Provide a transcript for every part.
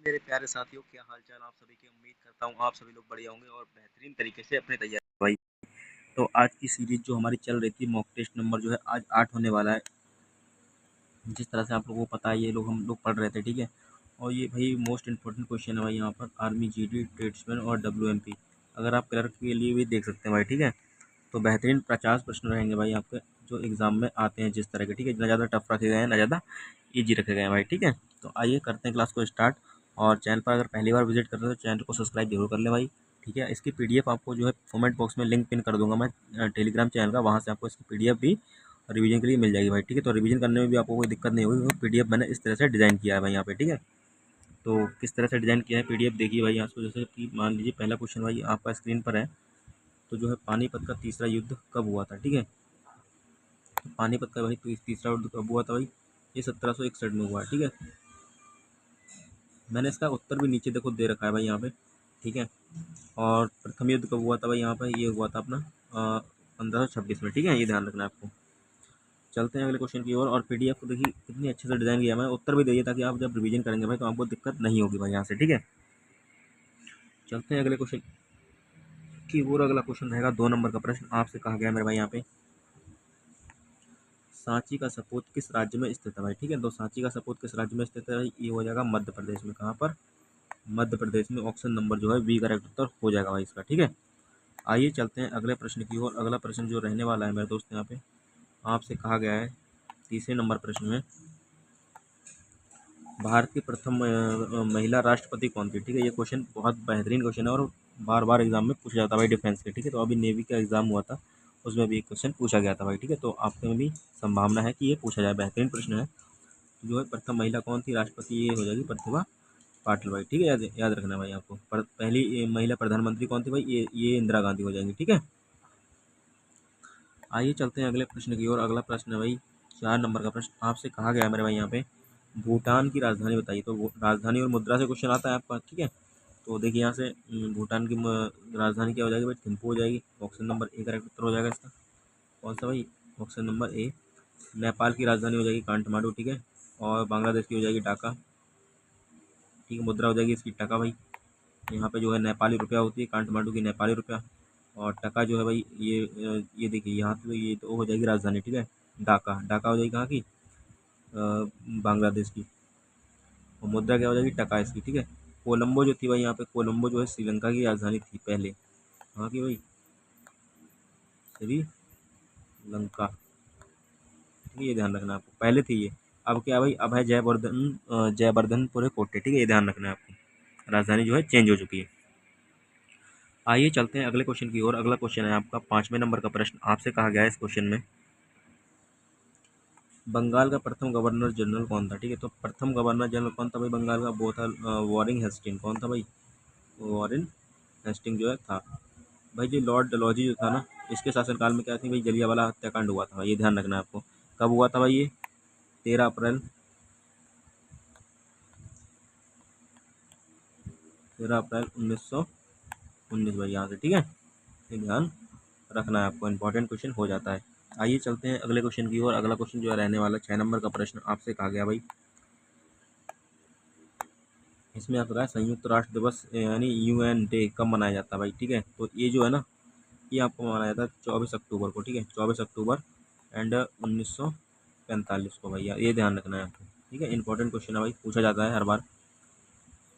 मेरे प्यारे साथियों, क्या हाल चाल आप सभी की। उम्मीद करता हूँ आप सभी लोग बढ़िया होंगे और बेहतरीन तरीके से अपनी तैयारी भाई। तो आज की सीरीज जो हमारी चल रही थी मॉक टेस्ट नंबर जो है आज 8 होने वाला है। जिस तरह से आप लोगों को पता है ये लोग हम लोग पढ़ रहे थे, ठीक है। और ये भाई मोस्ट इंपॉर्टेंट क्वेश्चन है भाई, यहाँ पर आर्मी, जीडी, ट्रेड्समैन और WMP। अगर आप क्लर्क के लिए भी देख सकते हैं भाई, ठीक है। तो बेहतरीन 50 प्रश्न रहेंगे भाई आपके, जो एग्जाम में आते हैं जिस तरह के, ठीक है। ना ज़्यादा टफ रखे गए हैं, ना ज़्यादा ईजी रखे गए हैं भाई, ठीक है। तो आइए करते हैं क्लास को स्टार्ट। और चैनल पर अगर पहली बार विजिट कर रहे हो तो चैनल को सब्सक्राइब जरूर कर लें भाई, ठीक है। इसकी पीडीएफ आपको जो है कमेंट बॉक्स में लिंक पिन कर दूंगा मैं टेलीग्राम चैनल का, वहाँ से आपको इसकी पीडीएफ भी रिवीजन के लिए मिल जाएगी भाई, ठीक है। तो रिवीजन करने में भी आपको कोई दिक्कत नहीं होगी, पीडीएफ मैंने इस तरह से डिज़ाइन किया है भाई यहाँ पे, ठीक है। तो किस तरह से डिज़ाइन किया है पीडीएफ देखिए भाई यहाँ से। जैसे कि मान लीजिए पहला क्वेश्चन भाई आपका स्क्रीन पर है। तो जो है पानीपत का तीसरा युद्ध कब हुआ था, ठीक है। तो पानीपत का भाई तीसरा युद्ध कब हुआ था भाई, ये 1761 में हुआ है, ठीक है। मैंने इसका उत्तर भी नीचे देखो दे रखा है भाई यहाँ पे, ठीक है। और प्रथम युद्ध कब हुआ था भाई, यहाँ पे ये हुआ था अपना 1526 में, ठीक है। ये ध्यान रखना है आपको। चलते हैं अगले क्वेश्चन की ओर। और पीडीएफ को देखिए कितनी अच्छे से डिजाइन किया है, मैं उत्तर भी दिए ताकि आप जब रिवीजन करेंगे भाई तो आपको दिक्कत नहीं होगी भाई यहाँ से, ठीक है। चलते हैं अगले क्वेश्चन की ओर। अगला क्वेश्चन रहेगा 2 नंबर का प्रश्न। आपसे कहा गया मेरे भाई यहाँ पे, सांची का सपूत किस राज्य में स्थित है भाई, ठीक है। तो सांची का सपूत किस राज्य में स्थित है भाई, ये हो जाएगा मध्य प्रदेश में। कहाँ पर, मध्य प्रदेश में। ऑप्शन नंबर जो है बी करेक्ट उत्तर हो जाएगा भाई इसका, ठीक है। आइए चलते हैं अगले प्रश्न की ओर। अगला प्रश्न जो रहने वाला है मेरे दोस्त यहाँ पे, आपसे कहा गया है तीसरे नंबर प्रश्न में, भारत की प्रथम महिला राष्ट्रपति कौन थी, ठीक है। ये क्वेश्चन बहुत बेहतरीन क्वेश्चन है और बार बार एग्जाम में पूछा जाता है भाई डिफेंस के, ठीक है। तो अभी नेवी का एग्जाम हुआ था, उसमें भी एक क्वेश्चन पूछा गया था भाई, ठीक है। तो आपके में भी संभावना है कि ये पूछा जाए, बेहतरीन प्रश्न है। जो है प्रथम महिला कौन थी राष्ट्रपति, ये हो जाएगी प्रतिभा पाटिल भाई, ठीक है। याद रखना भाई आपको। पहली महिला प्रधानमंत्री कौन थी भाई, ये इंदिरा गांधी हो जाएंगी, ठीक है। आइए चलते हैं अगले प्रश्न की ओर। अगला प्रश्न है भाई 4 नंबर का प्रश्न। आपसे कहा गया है मेरे भाई यहाँ पे, भूटान की राजधानी बताइए। तो राजधानी और मुद्रा से क्वेश्चन आता है आपका, ठीक है। तो देखिए यहाँ से भूटान की राजधानी क्या हो जाएगी भाई, थिम्पू हो जाएगी। ऑप्शन नंबर ए करेक्ट उत्तर हो जाएगा इसका। कौन सा भाई, ऑप्शन नंबर ए। नेपाल की राजधानी हो जाएगी काठमांडू, ठीक है। और बांग्लादेश की हो जाएगी ढाका, ठीक है। मुद्रा हो जाएगी इसकी टका भाई। यहाँ पे जो है नेपाली रुपया होती है, काठमांडू की नेपाली रुपया। और टका जो है भाई ये देखिए यहाँ पे ये तो हो जाएगी राजधानी, ठीक है। ढाका, ढाका हो जाएगी कहाँ की, बांग्लादेश की। और मुद्रा क्या हो जाएगी, टका इसकी, ठीक है। कोलंबो जो थी भाई यहाँ पे, कोलंबो जो है श्रीलंका की राजधानी थी पहले। कहाँ की भाई, श्रीलंका, ठीक है। ये ध्यान रखना है आपको, पहले थी ये। अब क्या भाई, अब है जयवर्धनपुर कोटे, ठीक है। ये ध्यान रखना है आपको, राजधानी जो है चेंज हो चुकी है। आइए चलते हैं अगले क्वेश्चन की ओर। अगला क्वेश्चन है आपका 5वें नंबर का प्रश्न। आपसे कहा गया है इस क्वेश्चन में, बंगाल का प्रथम गवर्नर जनरल कौन था, ठीक है। तो प्रथम गवर्नर जनरल कौन था भाई बंगाल का, वो था वॉरेन हेस्टिंग। कौन था भाई, वॉरेन हेस्टिंग जो है था भाई। जी लॉर्ड डलहौजी जो था ना, इसके शासनकाल में क्या थी भाई, जलियांवाला हत्याकांड हुआ था, ये ध्यान रखना है आपको। कब हुआ था भाई ये, 13 अप्रैल, 1919 भाई यहाँ से, ठीक है। ये ध्यान रखना है आपको, इंपॉर्टेंट क्वेश्चन हो जाता है। आइए चलते हैं अगले क्वेश्चन की ओर। अगला क्वेश्चन जो है रहने वाला 6 नंबर का प्रश्न। आपसे कहा गया भाई, इसमें आपका है संयुक्त राष्ट्र दिवस यानी UN डे कब मनाया जाता है भाई, ठीक है। तो ये जो है ना, ये आपको मनाया जाता है 24 अक्टूबर को, ठीक है। 24 अक्टूबर एंड 1945 को भैया, ये ध्यान रखना है आपको, ठीक है। इंपॉर्टेंट क्वेश्चन है भाई, पूछा जाता है हर बार।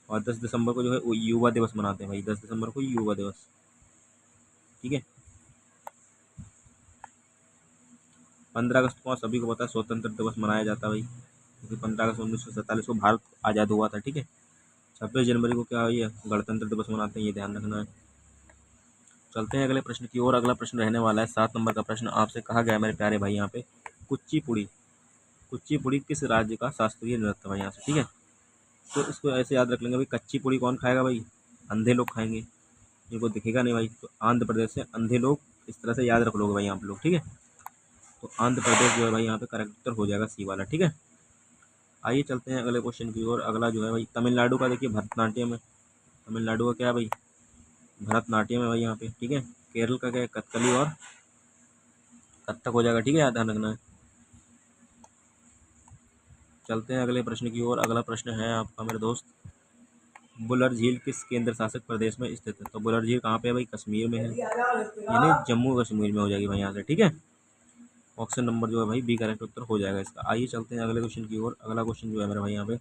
और 10 दिसंबर को जो है वो युवा दिवस मनाते हैं भाई, 10 दिसंबर को युवा दिवस, ठीक है। 15 अगस्त को सभी को पता है स्वतंत्र दिवस मनाया जाता है भाई, क्योंकि 15 अगस्त 1947 को भारत आज़ाद हुआ था, ठीक है। 26 जनवरी को क्या हुई है, गणतंत्र दिवस मनाते हैं, ये ध्यान रखना है। चलते हैं अगले प्रश्न की ओर। अगला प्रश्न रहने वाला है 7 नंबर का प्रश्न। आपसे कहा गया है मेरे प्यारे भाई यहाँ पे, कुचिपुड़ी, कुचिपुड़ी किस राज्य का शास्त्रीय नृत्य है भाई यहाँ से, ठीक है। तो इसको ऐसे याद रख लेंगे भाई, कच्ची पुड़ी कौन खाएगा भाई, अंधे लोग खाएंगे, जिनको दिखेगा नहीं भाई। तो आंध्र प्रदेश से अंधे लोग, इस तरह से याद रख लोगे भाई आप लोग, ठीक है। तो आंध्र प्रदेश जो है भाई यहाँ पे करेक्ट उत्तर हो जाएगा सी वाला, ठीक है। आइए चलते हैं अगले क्वेश्चन की ओर। अगला जो है भाई तमिलनाडु का, देखिए भरतनाट्यम है। तमिलनाडु का क्या है भाई, भरतनाट्यम है भाई यहाँ पे, ठीक है। केरल का क्या है, कथकली और कथक हो जाएगा, ठीक है। याद ध्यान रखना है। चलते हैं अगले प्रश्न की ओर। अगला प्रश्न है आपका मेरे दोस्त, बुलर झील किस केंद्र शासित प्रदेश में स्थित है? तो बुलर झील कहाँ पे है भाई? कश्मीर में है, यानी जम्मू कश्मीर में हो जाएगी भाई यहाँ से, ठीक है। ऑप्शन नंबर जो है भाई बी करेक्ट उत्तर हो जाएगा इसका। आइए चलते हैं अगले क्वेश्चन की ओर। अगला क्वेश्चन जो है मेरे भाई यहाँ पे,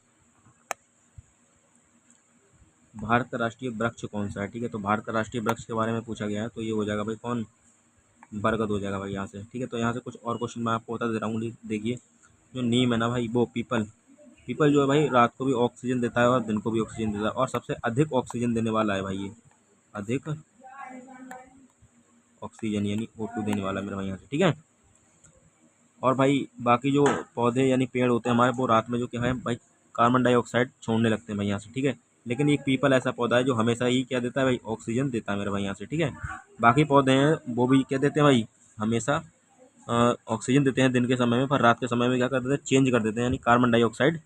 भारत का राष्ट्रीय वृक्ष कौन सा है? ठीक है, तो भारत का राष्ट्रीय वृक्ष के बारे में पूछा गया है, तो ये हो जाएगा भाई कौन? बरगद हो जाएगा भाई यहाँ से, ठीक है। तो यहाँ से कुछ और क्वेश्चन मैं आपको बता दे रहा हूँ। देखिए, जो नीम है ना भाई, वो पीपल, पीपल जो है भाई रात को भी ऑक्सीजन देता है और दिन को भी ऑक्सीजन देता है, और सबसे अधिक ऑक्सीजन देने वाला है भाई ये, अधिक ऑक्सीजन यानी O2 देने वाला है मेरे भाई यहाँ से, ठीक है। और भाई बाकी जो पौधे यानी पेड़ होते हैं हमारे, वो रात में जो क्या है भाई, कार्बन डाइऑक्साइड छोड़ने लगते हैं भाई यहाँ से, ठीक है। लेकिन एक पीपल ऐसा पौधा है जो हमेशा ही क्या देता है भाई, ऑक्सीजन देता है मेरे भाई यहाँ से, ठीक है। बाकी पौधे हैं वो भी क्या देते हैं भाई, हमेशा ऑक्सीजन देते हैं दिन के समय में, पर रात के समय में क्या कर देते हैं, चेंज कर देते हैं, यानी कार्बन डाइऑक्साइड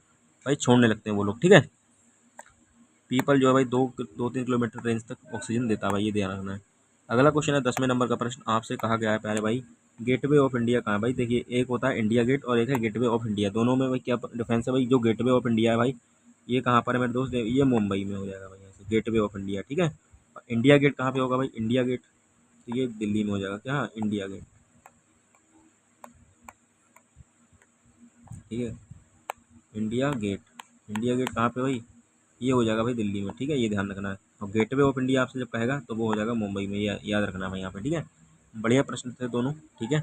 भाई छोड़ने लगते हैं वो लोग, ठीक है। पीपल जो है भाई 2-3 किलोमीटर रेंज तक ऑक्सीजन देता है भाई, ये ध्यान रखना है। अगला क्वेश्चन है 10वें नंबर का प्रश्न, आपसे कहा गया है प्यारे भाई, गेटवे ऑफ इंडिया कहाँ है भाई? देखिए, एक होता है इंडिया गेट और एक है गेटवे ऑफ इंडिया, दोनों में भाई क्या डिफरेंस है भाई? जो गेटवे ऑफ इंडिया है भाई, ये कहाँ पर है मेरे दोस्त? ये मुंबई में हो जाएगा भाई यहाँ से, गेटवे ऑफ इंडिया, ठीक है। और इंडिया गेट कहाँ पे होगा भाई? इंडिया गेट तो ये दिल्ली में हो जाएगा, क्या? इंडिया गेट, ठीक है। इंडिया गेट, इंडिया गेट कहाँ पे भाई? ये हो जाएगा भाई दिल्ली में, ठीक है, ये ध्यान रखना है। और गेटवे ऑफ इंडिया आपसे जब कहेगा तो वो हो जाएगा मुंबई में, याद रखना है भाई यहाँ पे, ठीक है। बढ़िया प्रश्न थे दोनों, ठीक है।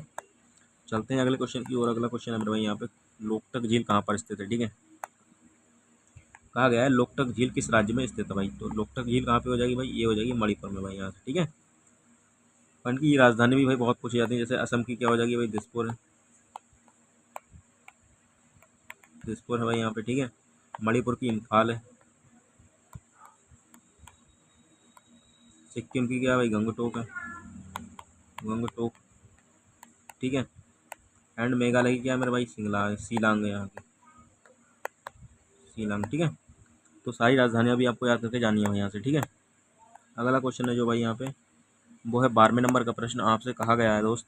चलते हैं अगले क्वेश्चन की ओर। अगला क्वेश्चन है मेरे भाई यहाँ पे, लोकटक झील कहाँ पर स्थित है? ठीक है, कहा गया है लोकटक झील किस राज्य में स्थित है भाई? तो लोकटक झील कहाँ पे हो जाएगी भाई? ये हो जाएगी मणिपुर में भाई यहाँ से, ठीक है। और इनकी राजधानी भी भाई बहुत पूछी जाती है, जैसे असम की क्या हो जाएगी भाई? दिसपुर है, दिसपुर है भाई यहाँ पे, ठीक है। मणिपुर की इम्फाल है, सिक्किम की क्या है भाई? गंगटोक है, गंगटोक, ठीक है। एंड मेघालय की क्या है मेरे भाई? शिलांग है यहाँ की, शिलांग, ठीक है। तो सारी राजधानियाँ भी आपको याद करके जानी है भाई यहाँ से, ठीक है। अगला क्वेश्चन है जो भाई यहाँ पे, वो है 12वें नंबर का प्रश्न, आपसे कहा गया है दोस्त,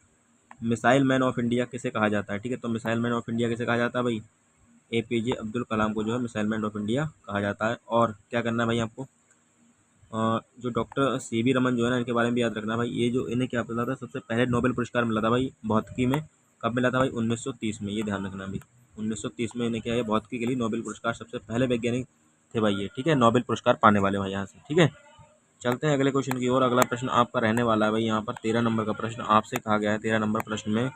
मिसाइल मैन ऑफ इंडिया किसे कहा जाता है? ठीक है, तो मिसाइल मैन ऑफ इंडिया किसे कहा जाता है भाई? APJ अब्दुल कलाम को जो है मिसाइल मैन ऑफ इंडिया कहा जाता है। और क्या करना है भाई आपको, जो डॉक्टर CV रमन जो है ना, इनके बारे में भी याद रखना भाई। ये जो इन्हें क्या मिला था, सबसे पहले नोबेल पुरस्कार मिला था भाई भौतिकी में, कब मिला था भाई? 1930 में, ये ध्यान रखना भाई। 1930 में इन्हें क्या है, भौतिकी के लिए नोबेल पुरस्कार, सबसे पहले वैज्ञानिक थे भाई ये, ठीक है, नोबेल पुरस्कार पाने वाले भाई यहाँ से, ठीक है। चलते हैं अगले क्वेश्चन की ओर। अगला प्रश्न आपका रहने वाला है भाई यहाँ पर 13 नंबर का प्रश्न, आपसे कहा गया है 13 नंबर प्रश्न में,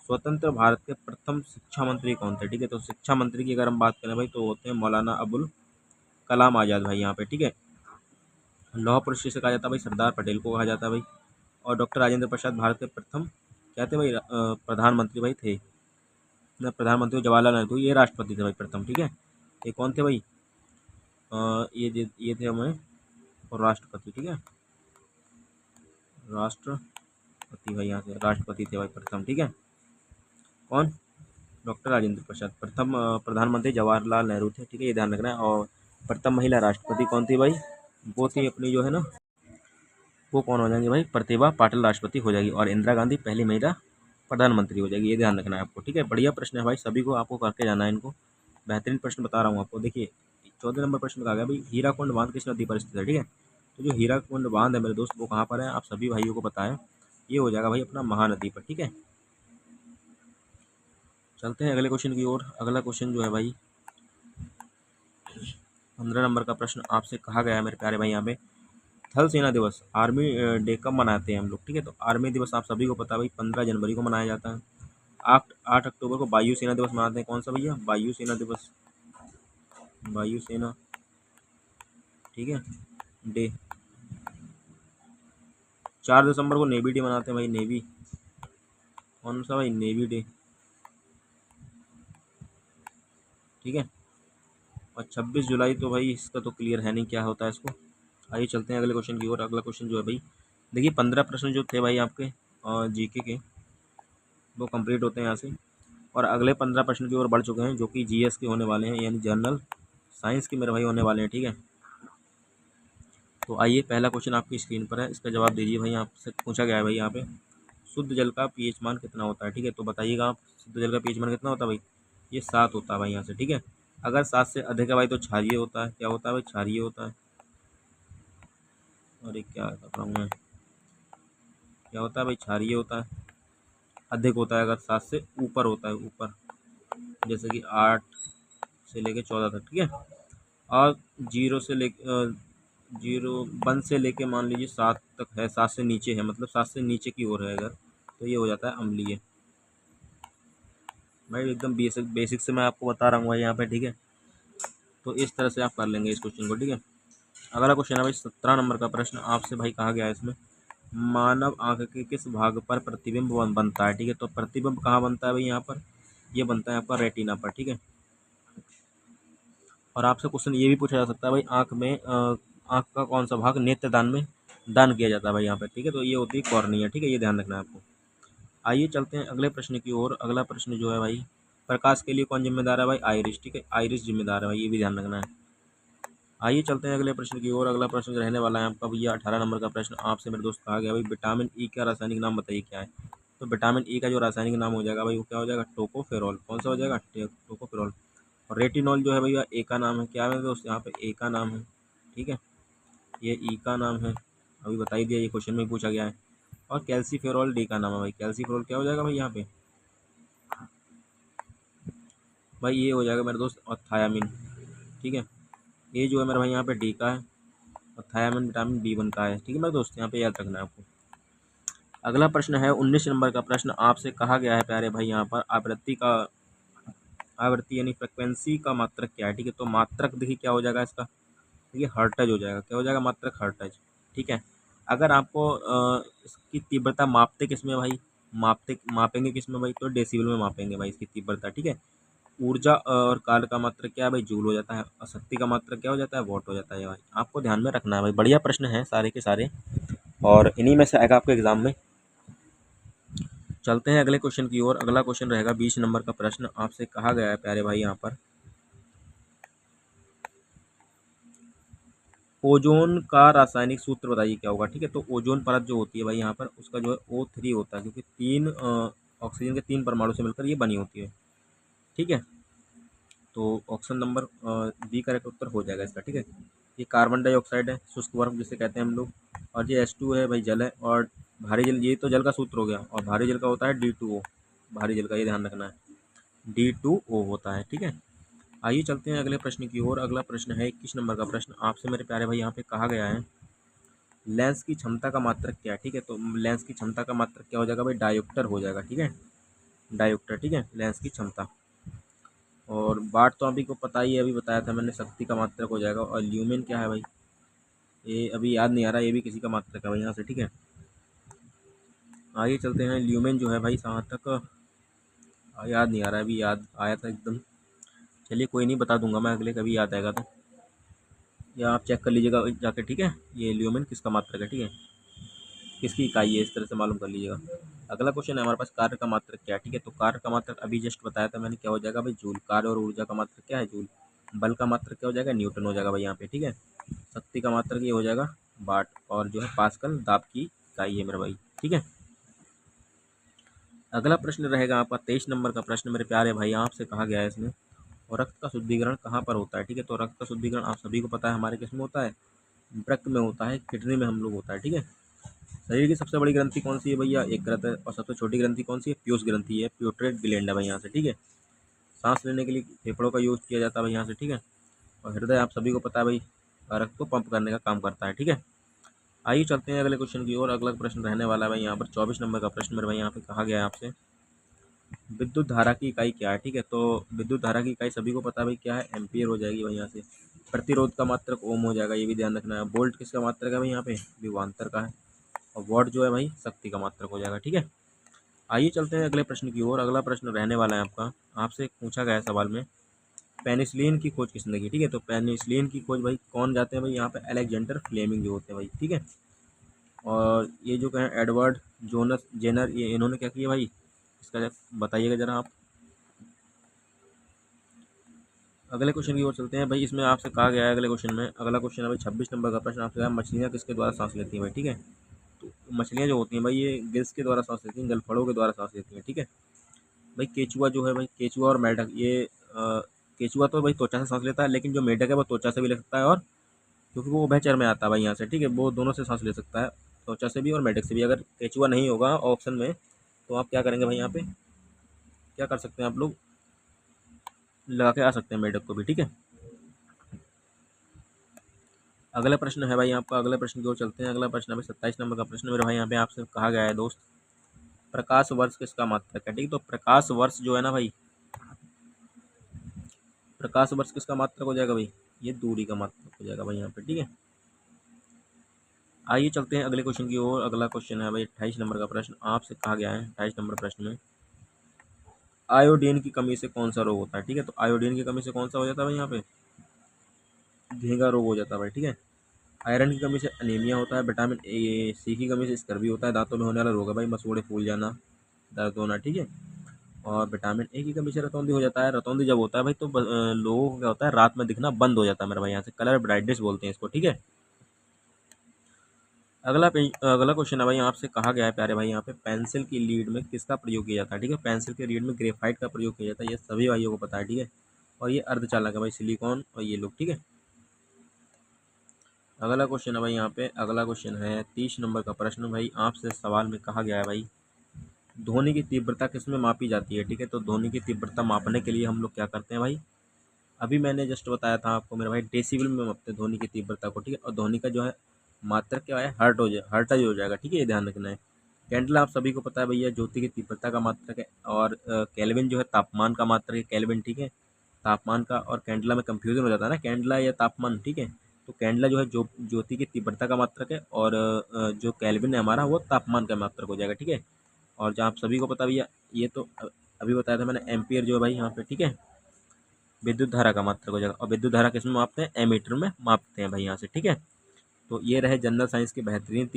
स्वतंत्र भारत के प्रथम शिक्षा मंत्री कौन थे? ठीक है, तो शिक्षा मंत्री की अगर हम बात करें भाई, तो होते हैं मौलाना अबुल कलाम आज़ाद भाई यहाँ पे, ठीक है। लौह पुरुष जिसे कहा जाता है भाई, सरदार पटेल को कहा जाता है भाई। और डॉक्टर राजेंद्र प्रसाद भारत के प्रथम क्या थे भाई? प्रधानमंत्री भाई थे ना, प्रधानमंत्री जवाहरलाल नेहरू, ये राष्ट्रपति थे भाई प्रथम, ठीक है। ये कौन थे भाई? ये थे हमें और राष्ट्रपति, ठीक है, राष्ट्रपति भाई यहाँ से, राष्ट्रपति थे भाई प्रथम, ठीक है। कौन? डॉक्टर राजेंद्र प्रसाद। प्रथम प्रधानमंत्री जवाहरलाल नेहरू थे, ठीक है, ये ध्यान रखना है। और प्रथम महिला राष्ट्रपति कौन थी भाई? वो थी अपनी जो है ना, वो कौन हो जाएंगे भाई? प्रतिभा पाटिल राष्ट्रपति हो जाएगी, और इंदिरा गांधी पहली महिला प्रधानमंत्री हो जाएगी, ये ध्यान रखना है आपको, ठीक है। बढ़िया प्रश्न है भाई, सभी को आपको करके जाना है इनको, बेहतरीन प्रश्न बता रहा हूँ आपको। देखिए, 14 नंबर प्रश्न कहा गया भाई, हीराकुंड बांध किस नदी पर स्थित है? ठीक है, तो जो हीराकुंड बांध है मेरे दोस्त, वो कहाँ पर है? आप सभी भाइयों को पता है, ये हो जाएगा भाई अपना महानदी पर, ठीक है। चलते हैं अगले क्वेश्चन की ओर। अगला क्वेश्चन जो है भाई 15 नंबर का प्रश्न, आपसे कहा गया है मेरे प्यारे भाई यहाँ पे, थल सेना दिवस, आर्मी डे कब मनाते हैं हम लोग? ठीक है, तो आर्मी दिवस आप सभी को पता है भाई 15 जनवरी को मनाया जाता है। 8 अक्टूबर को वायु सेना दिवस मनाते हैं, कौन सा भैया? वायु सेना दिवस, वायु सेना, ठीक है, डे। 4 दिसंबर को नेवी डे मनाते हैं भाई, नेवी, कौन सा भाई? नेवी डे, ठीक है। और 26 जुलाई तो भाई इसका तो क्लियर है नहीं क्या होता है इसको। आइए चलते हैं अगले क्वेश्चन की ओर। अगला क्वेश्चन जो है भाई, देखिए 15 प्रश्न जो थे भाई आपके GK के, वो कंप्लीट होते हैं यहाँ से, और अगले 15 प्रश्न की ओर बढ़ चुके हैं, जो कि GS के होने वाले हैं, यानी जनरल साइंस के मेरे भाई होने वाले हैं, ठीक है। तो आइए, पहला क्वेश्चन आपकी स्क्रीन पर है, इसका जवाब दीजिए भाई। आपसे पूछा गया है भाई यहाँ पे, शुद्ध जल का pH मान कितना होता है? ठीक है, तो बताइएगा आप, शुद्ध जल का pH मान कितना होता है भाई? ये 7 होता है भाई यहाँ से, ठीक है। अगर 7 से अधिक है भाई तो क्षारीय होता है, क्या होता है भाई? क्षारीय होता है। अरे क्या कर रहा हूँ मैं, क्या होता है भाई, क्षारीय होता है, अधिक होता है अगर 7 से ऊपर होता है, ऊपर, जैसे कि 8 से लेके 14 तक, ठीक है। और जीरो से लेके जीरो 1 से लेके मान लीजिए 7 तक है, 7 से नीचे है, मतलब 7 से नीचे की ओर है अगर, तो ये हो जाता है अम्लीय। भाई एकदम बेसिक बेसिक से मैं आपको बता रहा हूँ भाई यहाँ पे, ठीक है। तो इस तरह से आप कर लेंगे इस क्वेश्चन को, ठीक है। अगला क्वेश्चन है भाई 17 नंबर का प्रश्न आपसे भाई कहा गया है इसमें, मानव आंख के किस भाग पर प्रतिबिंब बनता है, ठीक है। तो प्रतिबिंब कहाँ बनता है भाई, यहाँ पर ये बनता है आपका रेटिना पर, ठीक है। और आपसे क्वेश्चन ये भी पूछा जा सकता है भाई, आंख में आंख का कौन सा भाग नेत्रदान में दान किया जाता है भाई यहाँ पे, ठीक है। तो ये होती है कॉर्निया, ठीक है, ये ध्यान रखना है आपको। आइए चलते हैं अगले प्रश्न की ओर। अगला प्रश्न जो है भाई, प्रकाश के लिए कौन जिम्मेदार है भाई, आइरिस, ठीक है, आइरिस जिम्मेदार है भाई, ये भी ध्यान रखना है। आइए चलते हैं अगले प्रश्न की ओर। अगला प्रश्न रहने वाला है आपका भैया 18 नंबर का प्रश्न आपसे मेरे दोस्त कहा गया भाई, विटामिन ई का रासायनिक नाम बताइए क्या है। तो विटामिन ई का जो रासायनिक नाम हो जाएगा भाई, वो क्या हो जाएगा, टोकोफेरॉल। कौन सा हो जाएगा, टोकोफेरॉल। और रेटिनॉल जो है भैया ए का नाम है, क्या है दोस्त, यहाँ पे ए का नाम है, ठीक है, ये ई का नाम है, अभी बता ही दिया, ये क्वेश्चन में पूछा गया है। और कैल्सीफेरॉल डी का नाम है भाई, कैल्सीफेरॉल क्या हो जाएगा भाई यहाँ पे, भाई ये हो जाएगा मेरे दोस्त और थायामीन, ठीक है। ये जो है मेरे भाई यहाँ पे डी का है, और थायामीन विटामिन बी1 का है, ठीक है मेरे दोस्त, यहाँ पे याद रखना है आपको। अगला प्रश्न है 19 नंबर का प्रश्न आपसे कहा गया है प्यारे भाई, यहाँ पर आवृत्ति यानी फ्रिक्वेंसी का मात्रक क्या है, ठीक है। तो मात्रक देखिए क्या हो जाएगा इसका, देखिए हर्ट्ज हो जाएगा, क्या हो जाएगा, मात्रक हर्ट्ज, ठीक है। अगर आपको इसकी तीव्रता मापते किस में भाई, मापेंगे किस में भाई, तो डेसिबल में मापेंगे भाई इसकी तीव्रता, ठीक है। ऊर्जा और काल का मात्रक क्या है भाई, जूल हो जाता है, और शक्ति का मात्रक क्या हो जाता है, वॉट हो जाता है भाई, आपको ध्यान में रखना है भाई। बढ़िया प्रश्न है सारे के सारे, और इन्हीं में से आएगा आपके एग्जाम में। चलते हैं अगले क्वेश्चन की ओर। अगला क्वेश्चन रहेगा 20 नंबर का प्रश्न आपसे कहा गया है प्यारे भाई यहाँ पर, ओजोन का रासायनिक सूत्र बताइए क्या होगा, ठीक है। तो ओजोन परत जो होती है भाई यहाँ पर, उसका जो है O3 होता है, क्योंकि तीन ऑक्सीजन के 3 परमाणु से मिलकर ये बनी होती है, ठीक है। तो ऑप्शन नंबर बी करेक्ट उत्तर हो जाएगा इसका, ठीक है। ये कार्बन डाइऑक्साइड है, शुष्क वर्म जिसे कहते हैं हम लोग, और ये H2 है भाई, जल है, और भारी जल, ये तो जल का सूत्र हो गया, और भारी जल का होता है D2O, भारी जल का ये ध्यान रखना है, D2O होता है, ठीक है। आइए चलते हैं अगले प्रश्न की ओर। अगला प्रश्न है 21 नंबर का प्रश्न आपसे मेरे प्यारे भाई यहाँ पे कहा गया है, लेंस की क्षमता का मात्रक क्या है, ठीक है। तो लेंस की क्षमता का मात्रक क्या हो जाएगा भाई, डायोप्टर हो जाएगा, ठीक है, डायोप्टर, ठीक है, लेंस की क्षमता। और वाट तो अभी को पता ही है, अभी बताया था मैंने, शक्ति का मात्रक हो जाएगा। और ल्यूमेन क्या है भाई, ये अभी याद नहीं आ रहा, ये भी किसी का मात्रक है भाई यहाँ से, ठीक है। आइए चलते हैं, ल्यूमेन जो है भाई जहाँ तक याद नहीं आ रहा है, अभी याद आया था एकदम, चलिए कोई नहीं, बता दूंगा मैं अगले, कभी याद आएगा तो, या आप चेक कर लीजिएगा जाके, ठीक है, ये ल्यूमेन किसका मात्रक है, ठीक है, किसकी इकाई है, इस तरह से मालूम कर लीजिएगा। अगला क्वेश्चन है हमारे पास, कार्य का मात्रक क्या है, ठीक है। तो कार्य का मात्रक अभी जस्ट बताया था मैंने, क्या हो जाएगा भाई, जूल। कार्य और ऊर्जा का मात्रक क्या है, जूल। बल का मात्रक क्या हो जाएगा, न्यूटन हो जाएगा भाई यहाँ पे, ठीक है। शक्ति का मात्रक ये हो जाएगा वाट, और जो है पास्कल दाब की इकाई है मेरे भाई, ठीक है। अगला प्रश्न रहेगा आपका 23 नंबर का प्रश्न मेरे प्यारे भाई, आपसे कहा गया है इसमें, और रक्त का शुद्धिकरण कहाँ पर होता है, ठीक है। तो रक्त का शुद्धिकरण आप सभी को पता है हमारे किस में होता है, वृक्क में होता है, किडनी में हम लोग होता है, ठीक है। शरीर की सबसे बड़ी ग्रंथि कौन सी है भैया, एक ग्रंथ है, और सबसे छोटी ग्रंथि कौन सी है, पीयूष ग्रंथि है, प्यूटरेट ग्लैंड है भाई यहाँ से, ठीक है। सांस लेने के लिए फेफड़ों का यूज किया जाता है भाई यहाँ से, ठीक है। और हृदय आप सभी को पता है भाई, रक्त को पंप करने का काम करता है, ठीक है। आइए चलते हैं अगले क्वेश्चन की ओर। अगला प्रश्न रहने वाला है भाई यहाँ पर 24 नंबर का प्रश्न मेरे भाई यहाँ पे कहा गया है आपसे, विद्युत धारा की इकाई क्या है, ठीक है। तो विद्युत धारा की इकाई सभी को पता है भाई क्या है, एम्पियर हो जाएगी भाई यहाँ से। प्रतिरोध का मात्रक ओम हो जाएगा, ये भी ध्यान रखना है। वोल्ट किसका मात्रक है भाई यहाँ पे, विभवांतर का है। और वॉट जो है भाई शक्ति का मात्रक हो जाएगा, ठीक है। आइए चलते हैं अगले प्रश्न की ओर। अगला प्रश्न रहने वाला है आपका, आपसे पूछा गया है सवाल में, पेनिसिलिन की खोज किसने की, ठीक है। तो पेनिसिलिन की खोज भाई कौन जाते हैं भाई यहाँ पे, अलेक्जेंडर फ्लेमिंग जो होते हैं भाई, ठीक है। और ये जो कहें एडवर्ड जोनस जेनर, ये इन्होंने क्या किया भाई, इसका बताइएगा जरा आप। अगले क्वेश्चन की ओर चलते हैं भाई, इसमें आपसे कहा गया है अगले क्वेश्चन में, अगला क्वेश्चन है भाई 26 नंबर का प्रश्न आपसे कहा, मछलियाँ किसके द्वारा सांस लेती हैं भाई, ठीक है। तो मछलियाँ जो होती हैं भाई, ये गिल्स के द्वारा सांस लेती हैं, गलफड़ों के द्वारा सांस लेती हैं, ठीक है। भाई केचुआ जो है भाई, केचुआ और मेढक, ये केचुआ तो भाई त्वचा से सांस लेता है, लेकिन जो मेढक है वो त्वचा से भी ले सकता है और क्योंकि वो उभयचर में आता है भाई यहाँ से, ठीक है। वो दोनों से सांस ले सकता है, त्वचा से भी और मेढक से भी। अगर केचुआ नहीं होगा ऑप्शन में तो आप क्या करेंगे भाई, यहाँ पे क्या कर सकते हैं आप लोग, लगा के आ सकते हैं मेढक को भी, ठीक है। अगला प्रश्न है भाई आपका, अगले प्रश्न की ओर चलते हैं। अगला प्रश्न है 27 नंबर का प्रश्न मेरे भाई यहाँ पे आपसे कहा गया है दोस्त, प्रकाश वर्ष किसका मात्रक है, ठीक है। तो प्रकाश वर्ष जो है ना भाई, प्रकाश वर्ष किसका मात्रक हो जाएगा भाई, ये दूरी का मात्रक हो जाएगा भाई यहाँ पे, ठीक है। आइए चलते हैं अगले क्वेश्चन की ओर। अगला क्वेश्चन है भाई 28 नंबर का प्रश्न आपसे कहा गया है। 28 नंबर प्रश्न में आयोडीन की कमी से कौन सा रोग होता है, ठीक है। तो आयोडीन की कमी से कौन सा हो जाता है भाई, यहाँ पे घेंघा रोग हो जाता है भाई, ठीक है। आयरन की कमी से अनीमिया होता है। विटामिन ए सी की कमी से स्कर्वी होता है। दांतों में होने वाला रोग है भाई मसूड़े फूल जाना, दर्द होना, ठीक है। और विटामिन ए की कमी से रतौंधी हो जाता है। रतौंधी जब होता है भाई तो लोगों को क्या होता है, रात में दिखना बंद हो जाता है मेरे भाई यहाँ से, कलर ब्राइटनेस बोलते हैं इसको, ठीक है। अगला क्वेश्चन है भाई आपसे कहा गया है प्यारे भाई, यहाँ पे पेंसिल की लीड में किसका प्रयोग किया जाता है, ठीक है। पेंसिल की लीड में ग्रेफाइट का प्रयोग किया जाता है, ये सभी भाइयों को पता है, ठीक है। और ये अर्धचालक है भाई, सिलिकॉन और ये लोग, ठीक है। अगला क्वेश्चन है भाई यहाँ पे, अगला क्वेश्चन है 30 नंबर का प्रश्न भाई आपसे सवाल में कहा गया है भाई, ध्वनि की तीव्रता किसमें मापी जाती है, ठीक है। तो ध्वनि की तीव्रता मापने के लिए हम लोग क्या करते हैं भाई, अभी मैंने जस्ट बताया था आपको मेरे भाई, डेसिबल में मापते हैं ध्वनि की तीव्रता को, ठीक है। और ध्वनि का जो है मात्रक क्या है, हर्ट्ज हो जाएगा, ठीक है। ये ध्यान रखना है। कैंडल आप सभी को पता है भैया, ज्योति की तीव्रता का मात्रक है। और केल्विन जो है तापमान का मात्रक है, केल्विन, ठीक है, तापमान का। और कैंडला में कंफ्यूजन हो जाता है ना, कैंडला या तापमान, ठीक है। तो कैंडला जो है जो ज्योति की तीव्रता का मात्रक है, और जो केल्विन है हमारा वो तापमान का मात्रक हो जाएगा, ठीक है। और जहाँ आप सभी को पता भैया, ये तो अभी बताया था मैंने, एम्पियर जो है भाई यहाँ पे, ठीक है, विद्युत धारा का मात्रक हो जाएगा। और विद्युत धारा किसमें मापते हैं, एमीटर में मापते हैं भाई यहाँ से, ठीक है। तो ये रहे जनरल साइंस के बेहतरीन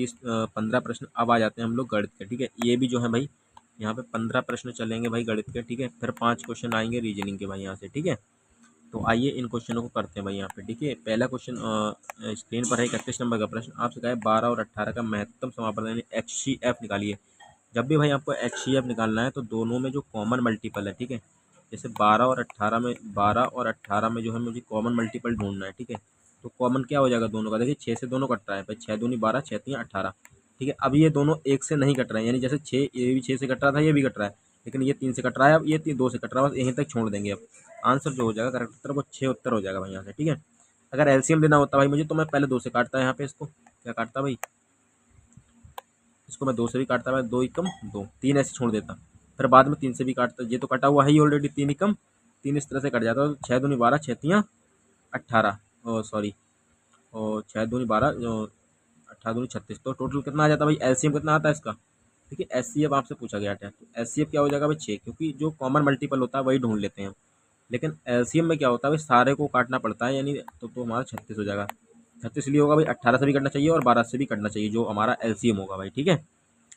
15 प्रश्न। अब आ जाते हैं हम लोग गणित के, ठीक है। ये भी जो है भाई यहाँ पे 15 प्रश्न चलेंगे भाई गणित के, ठीक है। फिर 5 क्वेश्चन आएंगे रीजनिंग के भाई यहाँ से, ठीक है। तो आइए इन क्वेश्चनों को करते हैं भाई यहाँ पे, ठीक है। पहला क्वेश्चन स्क्रीन पर है 31 नंबर का प्रश्न आपसे कहा है 12 और 18 का महत्तम समापन यानी HCF निकालिए। जब भी भाई आपको HCF निकालना है तो दोनों में जो कॉमन मल्टीपल है, ठीक है, जैसे 12 और 18 में जो है मुझे कॉमन मल्टीपल ढूंढना है, ठीक है। तो कॉमन क्या हो जाएगा दोनों का, देखिए 6 से दोनों कट रहा है भाई, 6 दूनी 12, 6 तीन 18, ठीक है। अब ये दोनों एक से नहीं कट रहे हैं, यानी जैसे 6 ये भी 6 से कट रहा था, ये भी कट रहा है, लेकिन ये 3 से कट रहा है, अब ये 2 से कट रहा है, बस यहीं तक छोड़ देंगे। अब आंसर जो हो जाएगा करेक्ट उत्तर वो 6 उत्तर हो जाएगा भाई यहाँ से, ठीक है। अगर एलसीएम लेना होता भाई मुझे तो मैं पहले 2 से काटता यहाँ पे, इसको क्या काटता भाई, इसको मैं 2 से भी काटता भाई, 2 एकम 2, 3 ऐसे छोड़ देता, फिर बाद में 3 से भी काटता, ये तो कटा हुआ है ही ऑलरेडी, 3 एकम 3 इस तरह से कट जाता, तो 6 दूनी 12, 6 तियाँ 18, सॉरी, और 6 दूनी 12, 18 दूनी 36, तो टोटल कितना आ जाता है भाई, एलसीएम कितना आता है इसका, देखिए एचसीएफ आपसे पूछा गया था, तो एचसीएफ क्या हो जाएगा भाई 6, क्योंकि जो कॉमन मल्टीपल होता है वही ढूंढ लेते हैं। लेकिन एलसीएम में क्या होता है भाई, सारे को काटना पड़ता है, यानी तो हमारा 36 हो जाएगा। 36 इसलिए होगा भाई 18 से भी कटना चाहिए और 12 से भी कटना चाहिए, जो हमारा एलसीएम होगा भाई, ठीक है।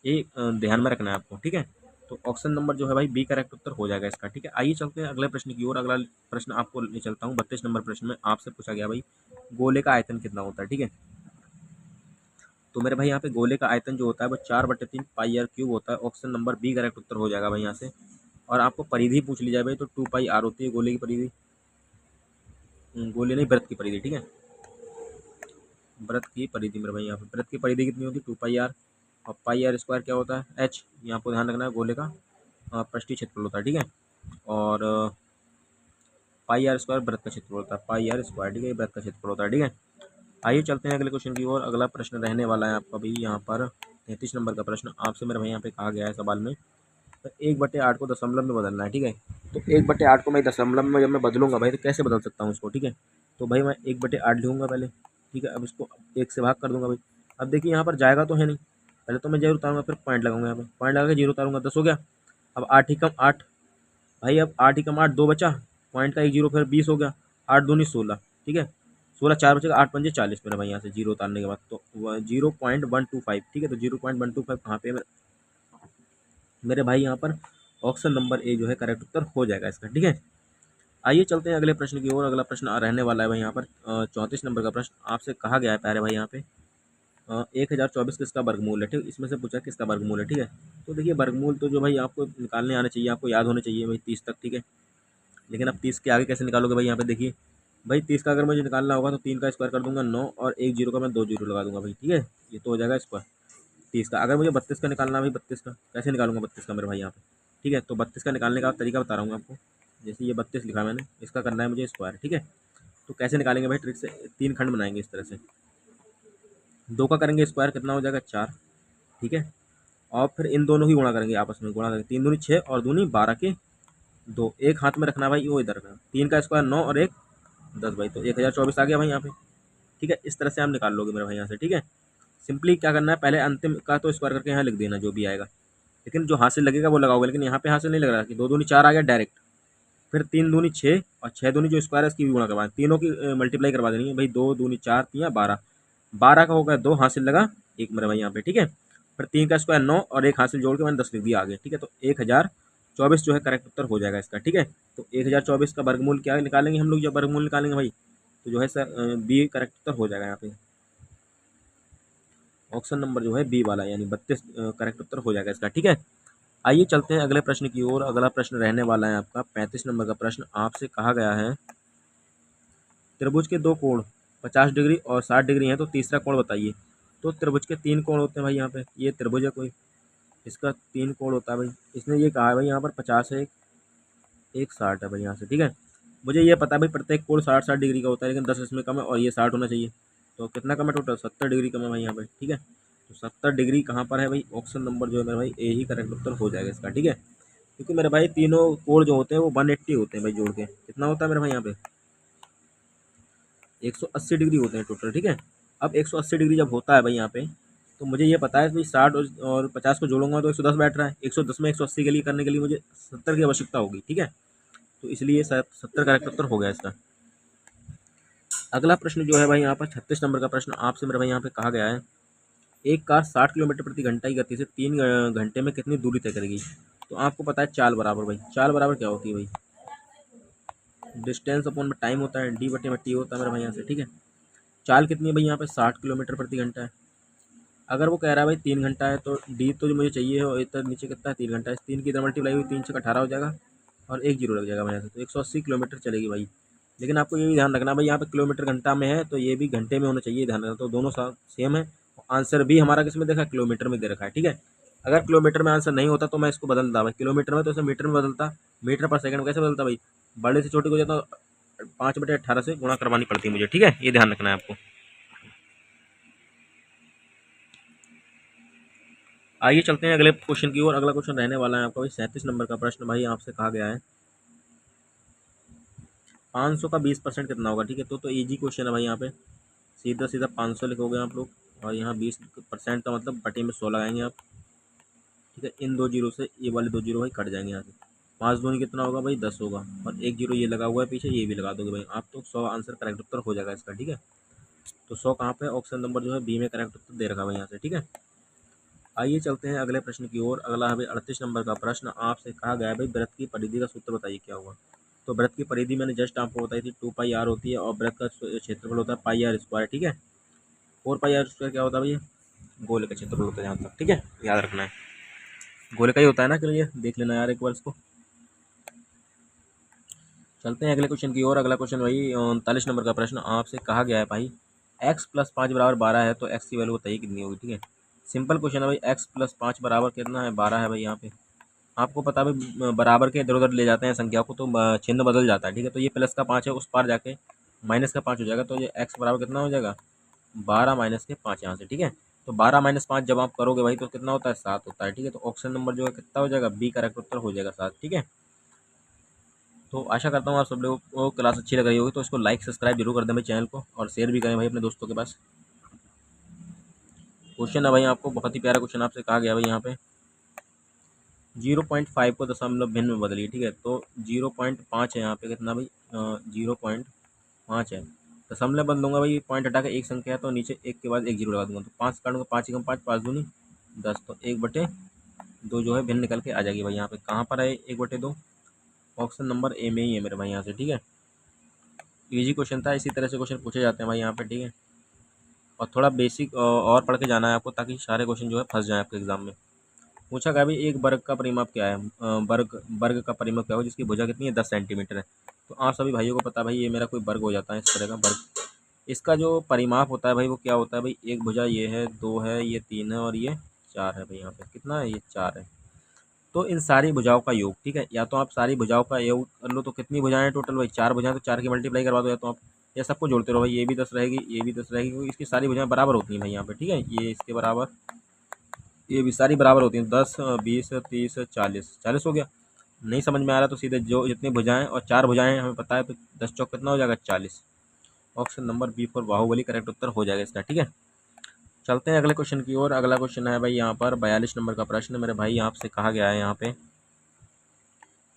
ये ध्यान में रखना है आपको, ठीक है। तो ऑप्शन नंबर जो है भाई बी करेक्ट उत्तर हो जाएगा इसका, ठीक है। आइए चलते हैं अगले प्रश्न की ओर। अगला प्रश्न आपको ले चलता हूँ 32 नंबर प्रश्न में आपसे पूछा गया भाई, गोले का आयतन कितना होता है, ठीक है। तो मेरे भाई यहाँ पे गोले का आयतन जो होता है वो 4/3 पाई आर क्यूब होता है। ऑप्शन नंबर बी करेक्ट उत्तर हो जाएगा भाई यहाँ से। और आपको परिधि पूछ ली जाए भाई तो 2 पाई आर होती है गोले की परिधि, गोले नहीं वृत्त की परिधि, ठीक है, वृत्त की परिधि मेरे भाई यहाँ पे वृत्त की परिधि कितनी होती है 2 पाई आर। और पाई आर स्क्वायर क्या होता है एच, ये आपको ध्यान रखना है, गोले का पृष्ठीय क्षेत्रफल होता है, ठीक है। और पाई आर स्क्वायर वृत्त का क्षेत्रफल होता है, पाई आर स्क्वायर, ठीक है, वृत्त का क्षेत्रफल होता है, ठीक है। आइए चलते हैं अगले क्वेश्चन की ओर। अगला प्रश्न रहने वाला है आपका भाई यहाँ पर 33 नंबर का प्रश्न आपसे मेरे भाई यहाँ पे कहा गया है सवाल में, तो 1/8 को दशमलव में बदलना है, ठीक है। तो 1/8 को मैं दशमलव में जब मैं बदलूंगा भाई तो कैसे बदल सकता हूँ इसको, ठीक है। तो भाई मैं 1/8 लिखूंगा पहले, ठीक है। अब इसको 1 से भाग कर दूंगा भाई। अब देखिए यहाँ पर जाएगा तो है नहीं, पहले तो मैं जीरो उतारूंगा, फिर पॉइंट लगाऊंगा, यहाँ पे पॉइंट लगा के जीरो उतारूंगा, 10 हो गया। अब 8 ही कम 8 भाई, अब 8 ही कम 8 2 बचा, पॉइंट का एक जीरो, फिर 20 हो गया, 8 दूनी 16, ठीक है, 16 4 बचेगा, 8 पंजे 40 मेरे भाई यहाँ से जीरो उतारने के बाद। तो 0.125, ठीक है। तो 0.125 कहाँ पे मेरे भाई यहाँ पर ऑप्शन नंबर ए जो है करेक्ट उत्तर हो जाएगा इसका, ठीक है। आइए चलते हैं अगले प्रश्न की ओर। अगला प्रश्न रहने वाला है भाई यहाँ पर 34 नंबर का प्रश्न आपसे कहा गया है प्यारे भाई यहाँ पे 1024 किसका वर्गमूल है, ठीक, इसमें से पूछा किसका वर्गमूल है, ठीक है। तो देखिए वर्गमूल तो जो भाई आपको निकालने आने चाहिए, आपको याद होने चाहिए भाई 30 तक, ठीक है। लेकिन अब 30 के आगे कैसे निकालोगे भाई, यहाँ पे देखिए भाई 30 का अगर मुझे निकालना होगा तो 3 का स्क्वायर कर दूंगा 9 और एक जीरो का मैं 2 जीरो लगा दूंगा भाई, ठीक है। ये तो हो जाएगा स्क्वायर 30 का। अगर मुझे 32 का निकालना है भाई, 32 का कैसे निकालूंगा 32 का मेरे भाई यहाँ पे, ठीक है। तो 32 का निकालने का तरीका बता रहा हूँ आपको। जैसे ये 32 लिखा मैंने, इसका करना है मुझे स्क्वायर, ठीक है। तो कैसे निकालेंगे भाई, ट्रिक से 3 खंड बनाएंगे इस तरह से। 2 का करेंगे स्क्वायर, कितना हो जाएगा 4, ठीक है। और फिर इन दोनों की गुणा करेंगे, आपस में गुणा करेंगे, 3 दूनी 6 और दूनी 12 के 2, एक हाथ में रखना भाई, वो इधर का 3 का स्क्वायर 9 और एक 10 भाई, तो 1024 आ गया भाई यहाँ पे, ठीक है। इस तरह से आप निकाल लोगे मेरे भाई यहाँ से, ठीक है। सिंपली क्या करना है, पहले अंतिम का तो स्क्वायर करके यहाँ लिख देना जो भी आएगा, लेकिन जो हासिल लगेगा वो लगाओगे। लेकिन यहाँ पे हासिल नहीं लग रहा कि 2 दूनी 4 आ गया डायरेक्ट, फिर 3 दूनी 6 और 6 दूनी जो स्क्वायर है इसकी भी गुणा करवा, तीनों की मल्टीप्लाई करवा देनी है भाई। 2 दूनी 4 3 12, 12 का होगा 2 हासिल लगा एक मेरे भाई यहाँ पे, ठीक है। फिर 3 का स्क्वायर 9 और एक हासिल जोड़ के मैंने 10 लिख दिया आगे, ठीक है। तो 1024 जो है करेक्ट उत्तर हो जाएगा इसका, ठीक है। तो 1024 का वर्गमूल क्या निकालेंगे हम लोग, जब वर्गमूल निकालेंगे भाई तो जो है सर बी करेक्ट उत्तर हो जाएगा यहाँ पे। ऑप्शन नंबर जो है बी वाला यानी 32 करेक्ट उत्तर हो जाएगा इसका, ठीक है। आइए चलते हैं अगले प्रश्न की ओर। अगला प्रश्न रहने वाला है आपका 35 नंबर का प्रश्न। आपसे कहा गया है त्रिभुज के दो कोण 50 डिग्री और 60 डिग्री हैं, तो तीसरा कोण बताइए। तो त्रिभुज के 3 कोण होते हैं भाई यहाँ पे, ये त्रिभुज है कोई, इसका 3 कोण होता है भाई। इसने ये कहा है भाई यहाँ पर 50 है, एक 60 है भाई यहाँ से, ठीक है। मुझे ये पता है भाई प्रत्येक कोण 60-60 डिग्री का होता है, लेकिन 10 इसमें कम है और ये 60 होना चाहिए। तो कितना कम है टोटल, 70 डिग्री कम है भाई यहाँ पे, ठीक है। तो 70 डिग्री कहाँ पर है भाई, ऑप्शन नंबर जो है मेरा भाई ए ही करेक्ट उत्तर हो जाएगा इसका, ठीक है। क्योंकि मेरे भाई तीनों कोण जो होते हैं वो 180 होते हैं भाई, जोड़ के कितना होता है मेरे भाई यहाँ पे 180 डिग्री होते हैं टोटल, ठीक है। अब 180 डिग्री जब होता है भाई यहाँ पे, तो मुझे ये पता है भाई 60 और 50 को जोड़ूंगा तो 110 बैठ रहा है। 110 में 180 के लिए करने के लिए मुझे 70 की आवश्यकता होगी, ठीक है। तो इसलिए 70 करेक्ट उत्तर हो गया इसका। अगला प्रश्न जो है भाई यहाँ पर 36 नंबर का प्रश्न आपसे मेरे भाई यहाँ पे कहा गया है, एक कार 60 किलोमीटर प्रति घंटा की गति से 3 घंटे में कितनी दूरी तय करेगी। तो आपको पता है चाल बराबर भाई, चाल बराबर क्या होती है भाई, डिस्टेंस अपॉन में टाइम होता है, डी बटे में टी होता है मेरे भाई यहाँ से, ठीक है। चाल कितनी है भाई यहाँ पे 60 किलोमीटर प्रति घंटा है। अगर वो कह रहा है भाई 3 घंटा है, तो डी तो जो मुझे चाहिए है इधर नीचे कितना है 3 घंटा है, इस 3 की इधर मल्टीप्लाई हुई 3 से 18 हो जाएगा और एक जीरो लग जाएगा भाई यहाँ से, तो 180 किलोमीटर चलेगी भाई। लेकिन आपको ये भी ध्यान रखना भाई यहाँ पे किलोमीटर घंटा में है, तो ये भी घंटे में होना चाहिए, ध्यान रखना। तो दोनों सेम है। आंसर भी हमारा किस में देखा, किलोमीटर में दे रखा है, ठीक है। अगर किलोमीटर में आंसर नहीं होता तो मैं इसको बदलता भाई, किलोमीटर में तो इसे मीटर में बदलता, मीटर पर सेकंड में कैसे बदलता भाई, बड़े से छोटे को जाता 5/18 से गुणा करवानी पड़ती है मुझे, ठीक है। ये ध्यान रखना है आपको। आइए चलते हैं अगले क्वेश्चन की ओर। अगला क्वेश्चन रहने वाला है आपका भाई 37 नंबर का प्रश्न। भाई आपसे कहा गया है 500 का 20% कितना होगा, ठीक है। तो इजी क्वेश्चन है भाई यहाँ पे, सीधा सीधा 500 लिखोगे आप लोग और यहाँ 20% का मतलब बटे में 100 लगाएंगे आप, ठीक है। इन दो जीरो से ये वाले 2 जीरो भाई कट जाएंगे यहाँ से, 5 दूनी कितना होगा भाई 10 होगा और एक जीरो ये लगा हुआ है पीछे, ये भी लगा दोगे भाई आप, तो 100 आंसर करेक्ट उत्तर हो जाएगा इसका, ठीक है। तो 100 कहाँ पे, ऑप्शन नंबर जो है बी में करेक्ट उत्तर दे रखा है भाई यहाँ से, ठीक है। आइए चलते हैं अगले प्रश्न की ओर। अगला है भाई 38 नंबर का प्रश्न। आपसे कहा गया है भाई वृत्त की परिधि का सूत्र बताइए क्या हुआ। तो वृत्त की परिधि मैंने जस्ट आपको बताई थी 2πr होती है और वृत्त का क्षेत्रफल होता है πr स्क्वायर, ठीक है। 4πr स्क्वायर क्या होता है भैया, गोले का क्षेत्रफल होता है यहाँ तक, ठीक है, याद रखना है। गोले का ही होता है ना, चलिए देख लेना यार एक बार इसको। चलते हैं अगले क्वेश्चन की ओर। अगला क्वेश्चन वही 39 नंबर का प्रश्न। आपसे कहा गया है भाई x + 5 = 12 है, तो x की वैल्यू बताइए कितनी होगी, ठीक है। सिंपल क्वेश्चन है भाई, x + 5 बराबर कितना है 12 है भाई यहाँ पे। आपको पता है भाई बराबर के इधर उधर ले जाते हैं संख्या को तो चिन्ह बदल जाता है, ठीक है। तो ये प्लस का 5 है, उस पार जाके माइनस का 5 हो जाएगा, तो ये x बराबर कितना हो जाएगा 12 - के 5 यहाँ से, ठीक है। तो 12 - 5 जब आप करोगे भाई तो कितना होता है 7 होता है, ठीक है। तो ऑप्शन नंबर जो है कितना हो जाएगा, बी करेक्ट उत्तर हो जाएगा 7, ठीक है। तो आशा करता हूँ आप सब लोगों को क्लास अच्छी लग रही होगी, तो इसको लाइक सब्सक्राइब जरूर कर दें भाई चैनल को, और शेयर भी करें भाई अपने दोस्तों के पास। क्वेश्चन है भाई आपको बहुत ही प्यारा क्वेश्चन आपसे कहा गया भाई यहाँ पे 0.5 को दशमलव भिन्न में बदलिए, ठीक है। तो 0.5 है यहाँ पे कितना भाई 0.5 है, दशमलव बदलूंगा भाई, पॉइंट हटा के एक संख्या है तो नीचे एक के बाद एक जीरो लगा दूंगा, तो 5 काटूंगा, 5 एकम 5, 5 दूनी 10, तो 1/2 जो है भिन्न निकल के आ जाएगी भाई यहाँ पे। कहाँ पर है 1/2, ऑप्शन नंबर ए में ही है मेरे भाई यहाँ से, ठीक है। इजी क्वेश्चन था, इसी तरह से क्वेश्चन पूछे जाते हैं भाई यहाँ पे, ठीक है। और थोड़ा बेसिक और पढ़ के जाना है आपको, ताकि सारे क्वेश्चन जो है फंस जाए आपके एग्जाम में। पूछा गया भाई एक वर्ग का परिमाप क्या है, वर्ग वर्ग का परिमाप क्या हो जिसकी भुजा कितनी है 10 सेंटीमीटर है। तो आप सभी भाइयों को पता है भाई ये मेरा कोई वर्ग हो जाता है इस तरह का वर्ग। इसका जो परिमाप होता है भाई वो क्या होता है भाई, एक भुजा ये है, दो है, ये तीन है और ये चार है भाई। यहाँ पे कितना है, ये चार है। तो इन सारी भुजाओं का योग, ठीक है, या तो आप सारी भुजाओं का योग कर लो, तो कितनी भुजाएं हैं टोटल भाई, चार भुजाएं, तो चार की मल्टीप्लाई करवा दो, या तो आप या सबको जोड़ते रहो भाई, ये भी 10 रहेगी, ये भी 10 रहेगी, क्योंकि इसकी सारी भुजाएं बराबर होती हैं भाई यहाँ पे, ठीक है, ये इसके बराबर, ये भी सारी बराबर होती हैं, 10 20 30 40, 40 हो गया। नहीं समझ में आ रहा तो सीधे जो जितनी भुजाएं और चार भुजाएं हमें पता है, तो 10 चौक कितना हो जाएगा, 40। Option number B for Baahubali correct उत्तर हो जाएगा इसका, ठीक है। चलते हैं अगले क्वेश्चन की ओर। अगला क्वेश्चन है भाई यहाँ पर 42 नंबर का प्रश्न मेरे भाई, आपसे कहा गया है यहाँ पे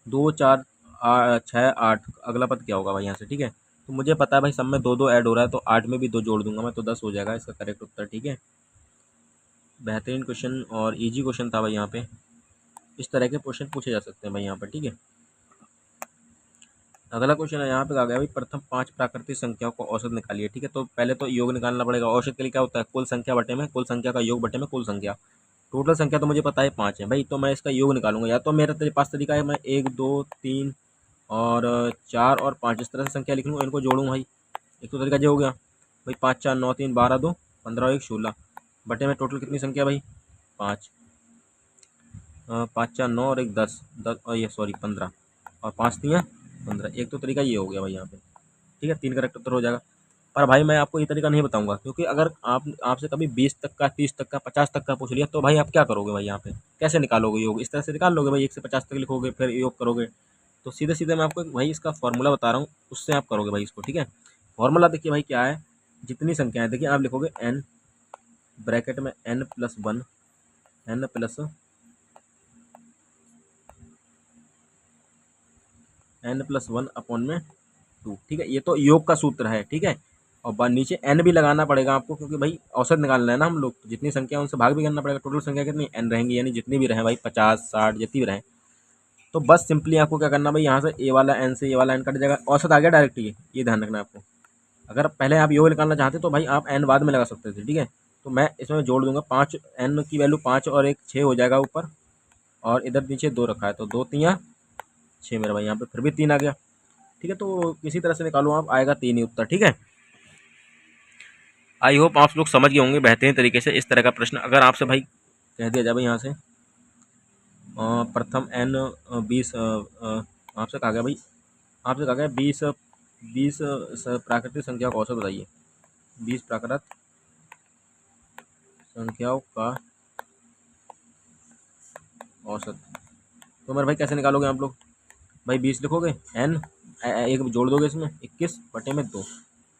2 4 6 8 अगला पद क्या होगा भाई यहाँ से, ठीक है। तो मुझे पता है भाई सब में दो दो ऐड हो रहा है, तो 8 में भी 2 जोड़ दूंगा मैं, तो 10 हो जाएगा इसका करेक्ट उत्तर, ठीक है। बेहतरीन क्वेश्चन और इजी क्वेश्चन था भाई यहाँ पे। इस तरह के क्वेश्चन पूछे जा सकते हैं भाई यहाँ पर, ठीक है। अगला क्वेश्चन है यहाँ पे कहा गया भाई प्रथम 5 प्राकृतिक संख्याओं को औसत निकालिए, ठीक है। तो पहले तो योग निकालना पड़ेगा। औसत के लिए क्या होता है, कुल संख्या बटे में कुल संख्या का योग बटे में कुल संख्या। टोटल संख्या तो मुझे पता है 5 है भाई, तो मैं इसका योग निकालूंगा। या तो मेरे पास तरीका है, मैं 1 2 3 और 4 और 5 इस तरह से संख्या लिख लूँगा, इनको जोड़ूँ भाई। एक तो तरीका जो हो गया भाई, 5 4 9 3 12 2 15 और 1 16 बटे में टोटल कितनी संख्या भाई, 5। 5 4 9 और 1 10 10 और ये सॉरी 15 और 5 3 15। एक तो तरीका ये हो गया भाई यहाँ पे, ठीक है, 3 करेक्ट उत्तर हो जाएगा। पर भाई मैं आपको ये तरीका नहीं बताऊंगा, क्योंकि अगर आप आपसे कभी 20 तक का 30 तक का 50 तक का पूछ लिया, तो भाई आप क्या करोगे भाई, यहाँ पे कैसे निकालोगे योग, इस तरह से निकाल लोगे भाई, 1 से 50 तक लिखोगे फिर योग करोगे। तो सीधे सीधे मैं आपको भाई इसका फॉर्मूला बता रहा हूँ, उससे आप करोगे भाई इसको, ठीक है। फॉर्मूला देखिए भाई क्या है, जितनी संख्या है देखिए, आप लिखोगे n ब्रैकेट में n+1 n+1 अपॉन में 2, ठीक है। ये तो योग का सूत्र है, ठीक है। और नीचे n भी लगाना पड़ेगा आपको, क्योंकि भाई औसत निकालना है ना हम लोग, तो जितनी संख्या उनसे भाग भी करना पड़ेगा। टोटल संख्या कितनी n रहेंगी, यानी जितनी भी रहें भाई 50 60 जितनी भी रहें। तो बस सिंपली आपको क्या करना भाई, यहाँ से ए वाला n से ये वाला n कट जाएगा, औसत आ गया डायरेक्ट, ये ध्यान रखना है आपको। अगर पहले आप योग निकालना चाहते तो भाई आप n बाद में लगा सकते थे, ठीक है। तो मैं इसमें जोड़ दूंगा 5, n की वैल्यू 5 और 1 6 हो जाएगा ऊपर, और इधर नीचे 2 रखा है, तो 2 3 6 मेरा भाई, यहाँ पे फिर भी 3 आ गया, ठीक है। तो किसी तरह से निकालो आप, आएगा 3 ही उत्तर, ठीक है। आई होप आप लोग समझ गए होंगे बेहतरीन तरीके से। इस तरह का प्रश्न अगर आपसे भाई कह दिया जाए भाई यहाँ से प्रथम n 20 आपसे कहा गया भाई, आपसे कहा गया 20 प्राकृतिक संख्या का औसत बताइए, 20 प्राकृतिक संख्याओं का औसत। तो मेरे भाई कैसे निकालोगे आप लोग भाई, 20 लिखोगे, n एक जोड़ दोगे इसमें 21 बटे में 2,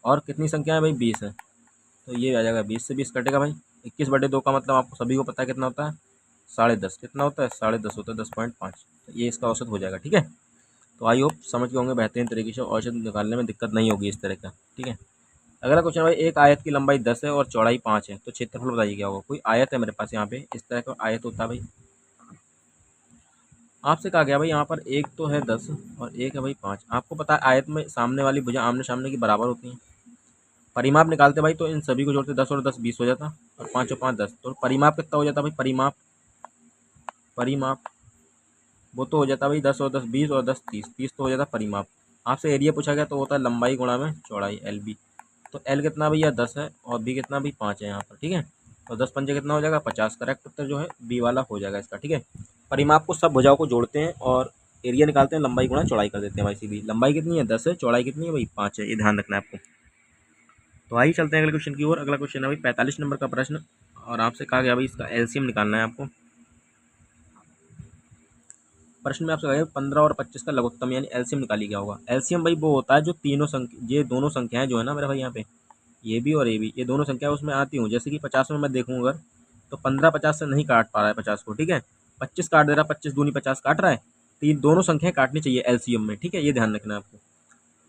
और कितनी संख्या है भाई 20 है, तो ये आ जाएगा 20 से 20 कटेगा भाई, 21 बटे 2 का मतलब आपको सभी को पता है कितना होता है, 10.5। कितना होता है, 10.5 होता है, 10.5। तो ये इसका औसत हो जाएगा, ठीक है। तो आई होप समझ गए होंगे बेहतरीन तरीके से, औसत निकालने में दिक्कत नहीं होगी इस तरह का, ठीक है। अगला क्वेश्चन भाई, एक आयत की लंबाई 10 है और चौड़ाई 5 है, तो क्षेत्रफल बताइए क्या होगा। कोई आयत है मेरे पास यहाँ पे, इस तरह का आयत होता है भाई। आपसे कहा गया भाई यहाँ पर एक तो है 10 और एक है भाई 5। आपको पता है आयत में सामने वाली भुजा आमने सामने की बराबर होती हैं। परिमाप निकालते भाई, तो इन सभी को जोड़ते 10 और 10 20 हो जाता, और 5 और 5 10। तो परिमाप कितना हो जाता भाई, परिमाप परिमाप वो तो हो जाता भाई 10 और 10 20 और 10 30, 30 तो हो जाता परिमाप। आपसे एरिया पूछा गया तो होता है लंबाई गुणा में चौड़ाई, एल बी। तो एल कितना भैया 10 है और बी कितना भी 5 है यहाँ पर, ठीक है। तो 10 पंजे कितना हो जाएगा 50, करेक्ट उत्तर जो है बी वाला हो जाएगा इसका, ठीक है। परिमाप को सब भुजाओं को जोड़ते हैं और एरिया निकालते हैं, लंबाई गुणा चौड़ाई कर देते हैं भाई सीधी। लंबाई कितनी है 10 है, चौड़ाई कितनी है भाई 5 है, ये ध्यान रखना है आपको। तो आइए चलते हैं अगले क्वेश्चन की ओर। अगला क्वेश्चन है भाई 45 नंबर का प्रश्न, और आपसे कहा गया भाई इसका एलसीएम निकालना है आपको। प्रश्न में आपसे कहा गया 15 और 25 का लघुत्तम यानी एलसीएम निकाली क्या होगा। एलसीएम भाई वो होता है जो तीनों संख्या, ये दोनों संख्याएं जो है ना मेरे भाई यहाँ पे, ये भी और ये भी, ये दोनों संख्या उसमें आती हूँ। जैसे कि 50 में मैं देखूँ अगर, तो 15 50 से नहीं काट पा रहा है 50 को, ठीक है। 25 काट दे रहा है, 25 दूनी 50 काट रहा है। तीन दोनों संख्याएं काटनी चाहिए एलसीएम में, ठीक है, ये ध्यान रखना है आपको।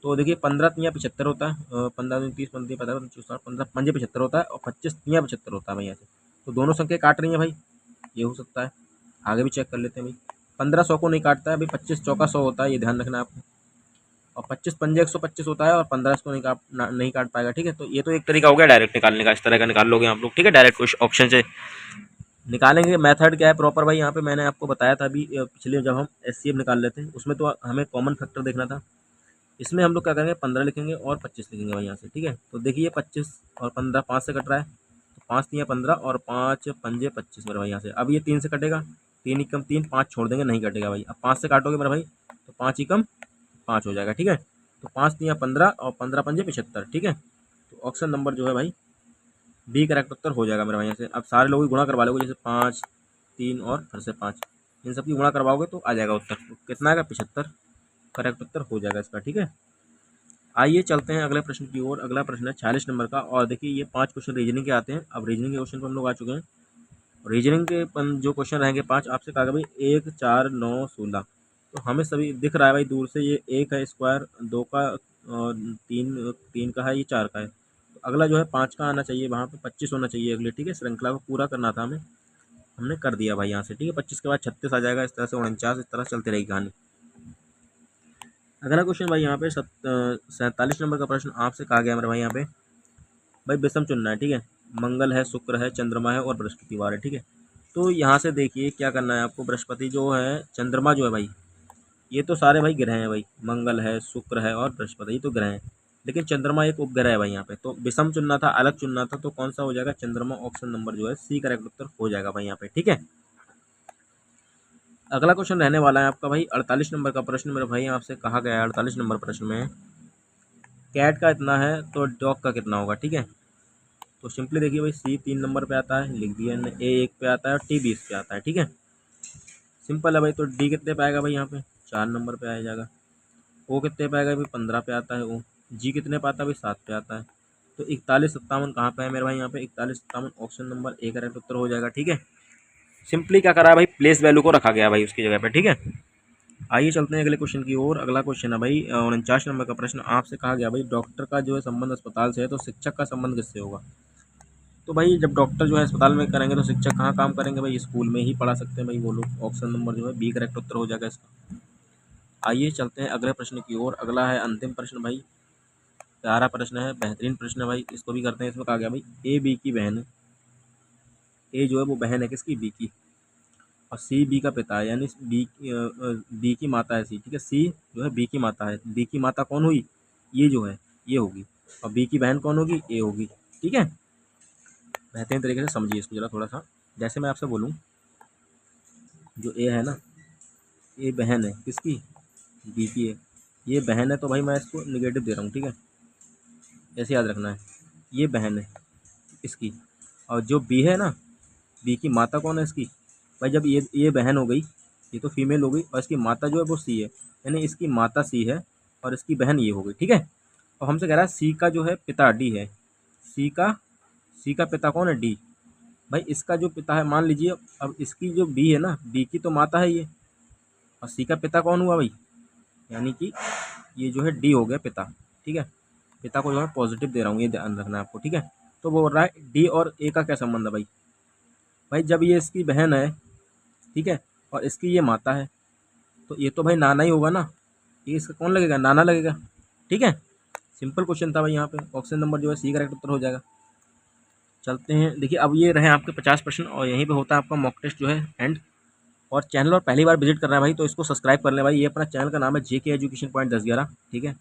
तो देखिए 15 तियाँ 75 होता है, 15 दूनी 30 15 15 15 पंजे 75 होता है, और 25 तियाँ 75 होता है भाई यहाँ से। तो दोनों संख्या काट रही हैं भाई, ये हो सकता है। आगे भी चेक कर लेते हैं भाई। 15 100 को नहीं काटता है भाई, 25 चौका 100 होता है, ये ध्यान रखना है आपको। और 25 पंजे 125 होता है, और 15 इसको नहीं काट पाएगा, ठीक है। तो ये तो एक तरीका हो गया डायरेक्ट निकालने का, इस तरह का निकाल लोगे आप लोग, ठीक है। डायरेक्ट कुछ ऑप्शन से निकालेंगे। मेथड क्या है प्रॉपर भाई, यहाँ पे मैंने आपको बताया था अभी पिछले जब हम एचसीएफ निकाल लेते हैं, उसमें तो हमें कॉमन फैक्टर देखना था। इसमें हम लोग क्या करेंगे, 15 लिखेंगे और 25 लिखेंगे भाई यहाँ से, ठीक है। तो देखिए 25 और 15 5 से कट रहा है, तो 5 3 15 और 5 पंजे 25 मेरे भाई यहाँ से। अब ये 3 से कटेगा, 3 एकम 3, 5 छोड़ देंगे, नहीं कटेगा भाई। अब 5 से काटोगे मेरे भाई तो 5 एकम 5 हो जाएगा, ठीक है। तो 5 3 15 और 15 पंजे 75, ठीक है। तो ऑप्शन नंबर जो है भाई बी करेक्ट उत्तर हो जाएगा मेरे भाई यहाँ से। अब सारे लोग गुणा करवा लोगे, जैसे 5 3 और फिर से 5, इन सब की गुणा करवाओगे तो आ जाएगा उत्तर। तो कितना आएगा, 75 करेक्ट उत्तर हो जाएगा इसका, ठीक है। आइए चलते हैं अगले प्रश्न की ओर। अगला प्रश्न है 46 नंबर का, और देखिए ये 5 क्वेश्चन रीजनिंग के आते हैं। अब रीजनिंग के क्वेश्चन पर हम लोग आ चुके हैं। रीजनिंग के जो क्वेश्चन रहेंगे 5, आपसे कहा भाई 1 4 9 16। तो हमें सभी दिख रहा है भाई दूर से, ये 1 है स्क्वायर, 2 का और 3 का है, ये 4 का है। तो अगला जो है 5 का आना चाहिए, वहाँ पे 25 होना चाहिए अगले, ठीक है। श्रृंखला को पूरा करना था हमें, हमने कर दिया भाई यहाँ से, ठीक है। 25 के बाद 36 आ जाएगा, इस तरह से 49, इस तरह से चलती रहेगी कहानी। अगला क्वेश्चन भाई यहाँ पे 47 नंबर का प्रश्न आपसे कहा गया मेरे भाई यहाँ पे, भाई विषम चुनना है, ठीक है। मंगल है, शुक्र है, चंद्रमा है और बृहस्पतिवार है, ठीक है। तो यहाँ से देखिए क्या करना है आपको, बृहस्पति जो है, चंद्रमा जो है भाई, ये तो सारे भाई ग्रह हैं भाई, मंगल है, शुक्र है और बृहस्पति, ये तो ग्रह हैं। लेकिन चंद्रमा एक उपग्रह है भाई यहाँ पे, तो विषम चुनना था, अलग चुनना था, तो कौन सा हो जाएगा, चंद्रमा। ऑप्शन नंबर जो है सी करेक्ट उत्तर हो जाएगा भाई यहाँ पे, ठीक है। अगला क्वेश्चन रहने वाला है आपका भाई 48 नंबर का प्रश्न मेरे भाई, आपसे कहा गया है 48 नंबर प्रश्न में, कैट का इतना है तो डॉग का कितना होगा, ठीक है। तो सिंपली देखिए भाई, सी 3 नंबर पे आता है, लिख दिया, ए 1 पे आता है और टी 20 पे आता है, ठीक है। सिंपल है भाई। तो डी कितने पे आएगा भाई, यहाँ पे 4 नंबर पे आ जाएगा। ओ कितने पे आएगा भाई, 15 पे आता है ओ। जी कितने पे आता है भाई, 7 पे आता है। तो 41 57 कहाँ पे है मेरे भाई, यहाँ पे 41 57 ऑप्शन नंबर ए करेक्ट उत्तर हो जाएगा, ठीक है। सिंपली क्या करा है भाई, प्लेस वैल्यू को रखा गया भाई उसकी जगह पे, ठीक है। आइए चलते हैं अगले क्वेश्चन की ओर। अगला क्वेश्चन है भाई 49 नंबर का प्रश्न, आपसे कहा गया भाई डॉक्टर का जो है संबंध अस्पताल से है, तो शिक्षक का संबंध किससे होगा। तो भाई जब डॉक्टर जो है अस्पताल में करेंगे, तो शिक्षक कहाँ काम करेंगे भाई, स्कूल में ही पढ़ा सकते हैं भाई वो लोग। ऑप्शन नंबर जो है बी करेक्ट उत्तर हो जाएगा इसका। आइए चलते हैं अगले प्रश्न की ओर। अगला है अंतिम प्रश्न भाई, प्यारा प्रश्न है, बेहतरीन प्रश्न है भाई, इसको भी करते हैं। इसमें कहा गया भाई ए बी की बहन है, ए जो है वो बहन है किसकी, बी की, और सी बी का पिता है, यानी बी की माता है सी, ठीक है। सी जो है बी की माता है, बी की माता कौन हुई, ये जो है ये होगी, और बी की बहन कौन होगी, ए होगी, ठीक है। बेहतरीन तरीके से समझिए इसको जरा थोड़ा सा। जैसे मैं आपसे बोलूँ, जो ए है ना, ये बहन है किसकी, बी की है। ये बहन है तो भाई मैं इसको निगेटिव दे रहा हूँ, ठीक है, ऐसे याद रखना है। ये बहन है इसकी, और जो बी है ना, बी की माता कौन है इसकी, भाई जब ये बहन हो गई, ये तो फीमेल हो गई, और इसकी माता जो है वो सी है, यानी इसकी माता सी है और इसकी बहन ये हो गई, ठीक है। और हमसे कह रहा है सी का जो है पिता डी है, सी का पिता कौन है, डी। भाई इसका जो पिता है, मान लीजिए अब इसकी जो बी है ना, बी की तो माता है ये, और सी का पिता कौन हुआ भाई, यानी कि ये जो है डी हो गया पिता, ठीक है। पिता को जो है पॉजिटिव दे रहा हूँ, ये ध्यान रखना है आपको, ठीक है। तो वो बोल रहा है डी और ए का क्या संबंध है भाई, भाई जब ये इसकी बहन है, ठीक है, और इसकी ये माता है, तो ये तो भाई नाना ही होगा ना, ये इसका कौन लगेगा, नाना लगेगा, ठीक है। सिंपल क्वेश्चन था भाई, यहाँ पे ऑप्शन नंबर जो है सी करेक्ट उत्तर हो जाएगा। चलते हैं, देखिए अब ये रहे आपके 50 प्रश्न, और यहीं पे होता है आपका मॉक टेस्ट जो है एंड। और चैनल और पहली बार विजिट कर रहा है भाई, तो इसको सब्सक्राइब कर लें भाई। ये अपना चैनल का नाम है जेके एजुकेशन पॉइंट 1011, ठीक है।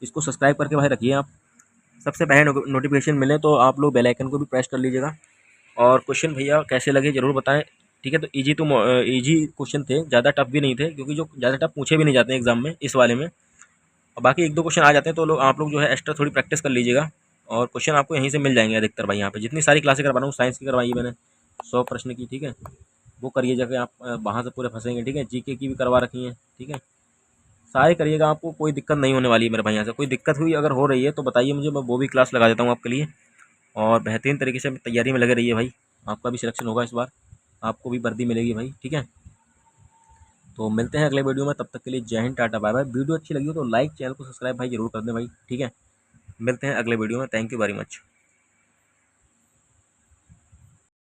इसको सब्सक्राइब करके भाई रखिए आप, सबसे पहले नोटिफिकेशन मिले तो आप लोग बेल आइकन को भी प्रेस कर लीजिएगा। और क्वेश्चन भैया कैसे लगे ज़रूर बताएं, ठीक है। तो ईजी क्वेश्चन थे, ज़्यादा टफ भी नहीं थे, क्योंकि जो ज़्यादा टफ पूछे भी नहीं जाते हैं एग्जाम में इस वाले में। और बाकी एक दो क्वेश्चन आ जाते हैं, तो लोग आप लोग जो है एक्स्ट्रा थोड़ी प्रैक्टिस कर लीजिएगा, और क्वेश्चन आपको यहीं से मिल जाएंगे अधिकतर भाई। यहाँ पे जितनी सारी क्लासें करवा रहा हूँ, साइंस की करवाई है मैंने 100 प्रश्न की, ठीक है, वो करिए जाके आप, वहाँ से पूरे फंसेंगे, ठीक है। जीके की भी करवा रखी है, ठीक है, सारे करिएगा, आपको कोई दिक्कत नहीं होने वाली है मेरे भाई। यहाँ से कोई दिक्कत हुई अगर हो रही है तो बताइए मुझे, मैं वो भी क्लास लगा देता हूँ आपके लिए। और बेहतरीन तरीके से तैयारी में लगे रहिए भाई, आपका भी सिलेक्शन होगा इस बार, आपको भी वर्दी मिलेगी भाई, ठीक है। तो मिलते हैं अगले वीडियो में, तब तक के लिए जय हिंद, टाटा बाय बाय। वीडियो अच्छी लगी हो तो लाइक, चैनल को सब्सक्राइब भाई जरूर कर दें भाई, ठीक है। मिलते हैं अगले वीडियो में, थैंक यू वेरी मच।